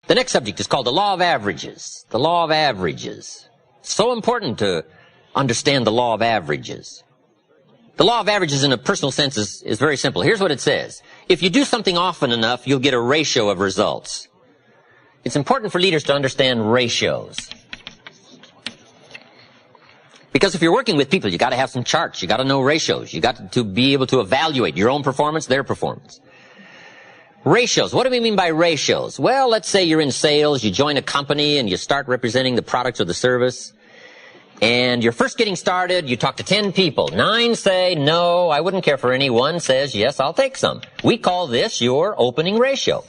The next subject is called the law of averages. The law of averages. So important to understand the law of averages. The law of averages in a personal sense is very simple. Here's what it says. If you do something often enough, you'll get a ratio of results. It's important for leaders to understand ratios. Because if you're working with people, you got to have some charts. You got to know ratios. You got to be able to evaluate your own performance, their performance. Ratios. What do we mean by ratios? Well, let's say you're in sales, you join a company and you start representing the product or the service. And you're first getting started, you talk to 10 people. 9 say, no, I wouldn't care for any. 1 says, yes, I'll take some. We call this your opening ratio.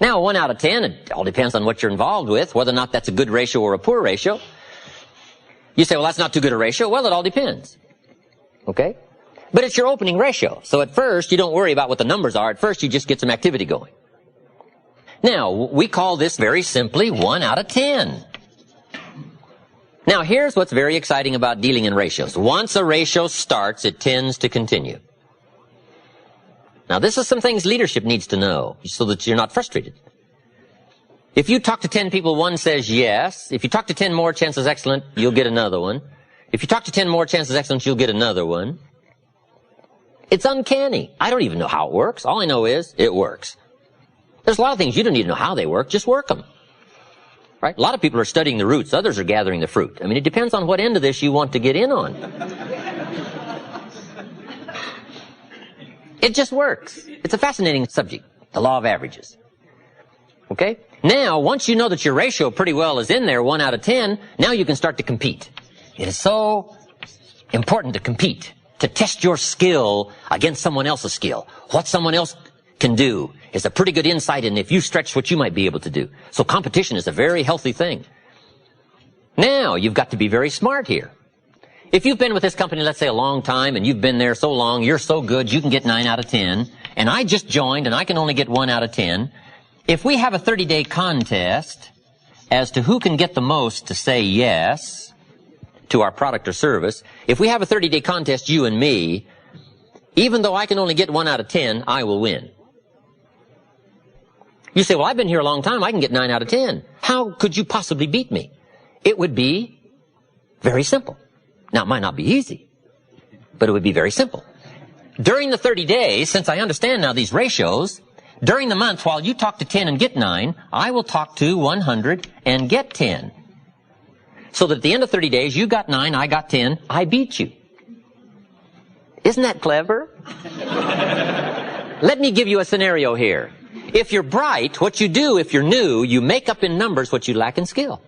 Now, 1 out of 10, it all depends on what you're involved with, whether or not that's a good ratio or a poor ratio. You say, well, that's not too good a ratio. Well, it all depends. Okay? But it's your opening ratio. So at first, you don't worry about what the numbers are. At first, you just get some activity going. Now, we call this very simply 1 out of 10. Now, here's what's very exciting about dealing in ratios. Once a ratio starts, it tends to continue. Now, this is some things leadership needs to know so that you're not frustrated. If you talk to 10 people, 1 says yes. If you talk to 10 more, chances excellent, you'll get another one. If you talk to 10 more, chances excellent, you'll get another one. It's uncanny. I don't even know how it works. All I know is it works. There's a lot of things you don't need to know how they work. Just work them. Right? A lot of people are studying the roots. Others are gathering the fruit. I mean, it depends on what end of this you want to get in on. It just works. It's a fascinating subject, the law of averages. Okay? Now, once you know that your ratio pretty well is in there, 1 out of 10, now you can start to compete. It is so important to compete, to test your skill against someone else's skill. What someone else can do is a pretty good insight in if you stretch what you might be able to do. So competition is a very healthy thing. Now, you've got to be very smart here. If you've been with this company, let's say a long time, and you've been there so long, you're so good, you can get 9 out of 10, and I just joined and I can only get 1 out of 10, if we have a 30-day contest as to who can get the most to say yes to our product or service, if we have a 30-day contest, you and me, even though I can only get 1 out of 10, I will win. You say, well, I've been here a long time, I can get 9 out of 10. How could you possibly beat me? It would be very simple. Now, it might not be easy, but it would be very simple. During the 30 days, since I understand now these ratios, during the month, while you talk to 10 and get 9, I will talk to 100 and get 10. So that at the end of 30 days, you got 9, I got 10, I beat you. Isn't that clever? Let me give you a scenario here. If you're bright, what you do if you're new, you make up in numbers what you lack in skill.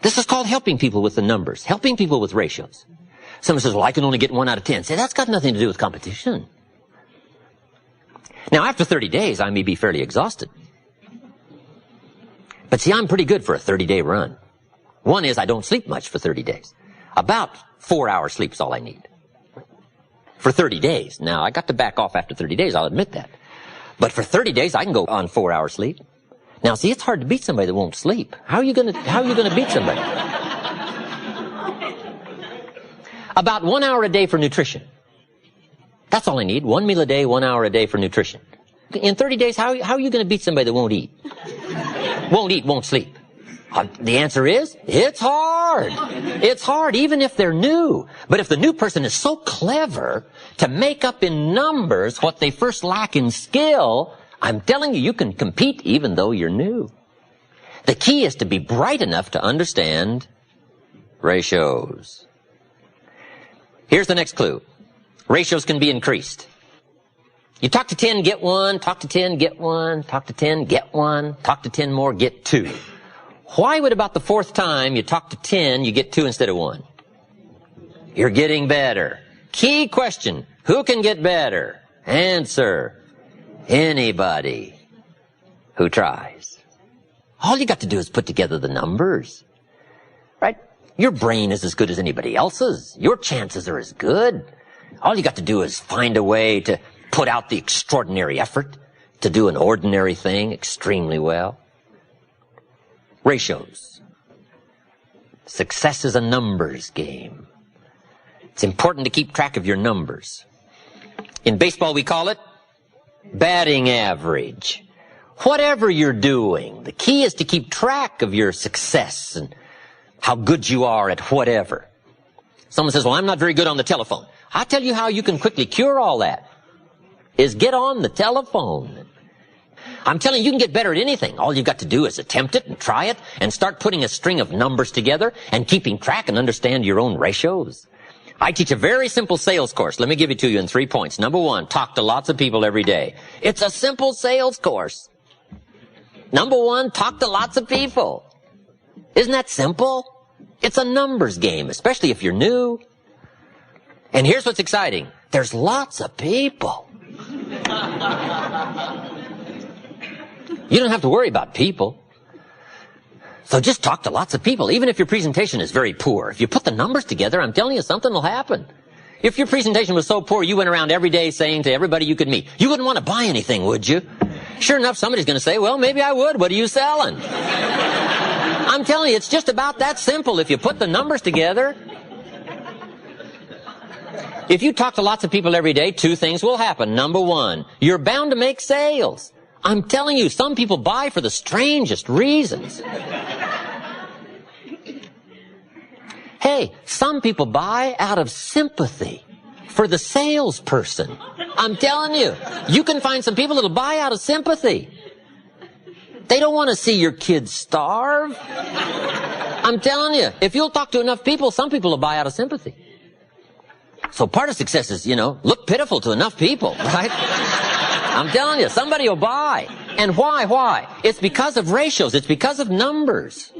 This is called helping people with the numbers, helping people with ratios. Someone says, well, I can only get 1 out of 10. Say, that's got nothing to do with competition. Now, after 30 days, I may be fairly exhausted. But see, I'm pretty good for a 30-day run. One is I don't sleep much for 30 days. About 4 hours sleep is all I need. For 30 days. Now, I got to back off after 30 days, I'll admit that. But for 30 days, I can go on 4 hours sleep. Now, see, it's hard to beat somebody that won't sleep. How are you going to beat somebody? About 1 hour a day for nutrition. That's all I need. 1 meal a day, 1 hour a day for nutrition. In 30 days, how are you going to beat somebody that won't eat? Won't eat, won't sleep. The answer is, it's hard. It's hard, even if they're new. But if the new person is so clever to make up in numbers what they first lack in skill, I'm telling you, you can compete even though you're new. The key is to be bright enough to understand ratios. Here's the next clue. Ratios can be increased. You talk to 10, get 1, talk to 10, get 1, talk to 10, get 1, talk to 10 more, get 2. Why would about the 4th time you talk to 10, you get 2 instead of 1? You're getting better. Key question, who can get better? Answer, anybody who tries. All you got to do is put together the numbers. Right? Your brain is as good as anybody else's. Your chances are as good. All you got to do is find a way to put out the extraordinary effort to do an ordinary thing extremely well. Ratios. Success is a numbers game. It's important to keep track of your numbers. In baseball, we call it batting average. Whatever you're doing, the key is to keep track of your success and how good you are at whatever. Someone says, well, I'm not very good on the telephone. I'll tell you how you can quickly cure all that, is get on the telephone. I'm telling you, you can get better at anything. All you've got to do is attempt it and try it and start putting a string of numbers together and keeping track and understand your own ratios. I teach a very simple sales course. Let me give it to you in 3 points. Number 1, talk to lots of people every day. It's a simple sales course. Number 1, talk to lots of people. Isn't that simple? It's a numbers game, especially if you're new. And here's what's exciting. There's lots of people. You don't have to worry about people. So just talk to lots of people, even if your presentation is very poor. If you put the numbers together, I'm telling you, something will happen. If your presentation was so poor, you went around every day saying to everybody you could meet, you wouldn't want to buy anything, would you? Sure enough, somebody's going to say, well, maybe I would. What are you selling? I'm telling you, it's just about that simple if you put the numbers together. If you talk to lots of people every day, 2 things will happen. Number 1, you're bound to make sales. I'm telling you, some people buy for the strangest reasons. Hey, some people buy out of sympathy for the salesperson. I'm telling you, you can find some people that'll buy out of sympathy. They don't want to see your kids starve. I'm telling you, if you'll talk to enough people, some people will buy out of sympathy. So part of success is, look pitiful to enough people, right? I'm telling you, somebody will buy. And why? It's because of ratios. It's because of numbers.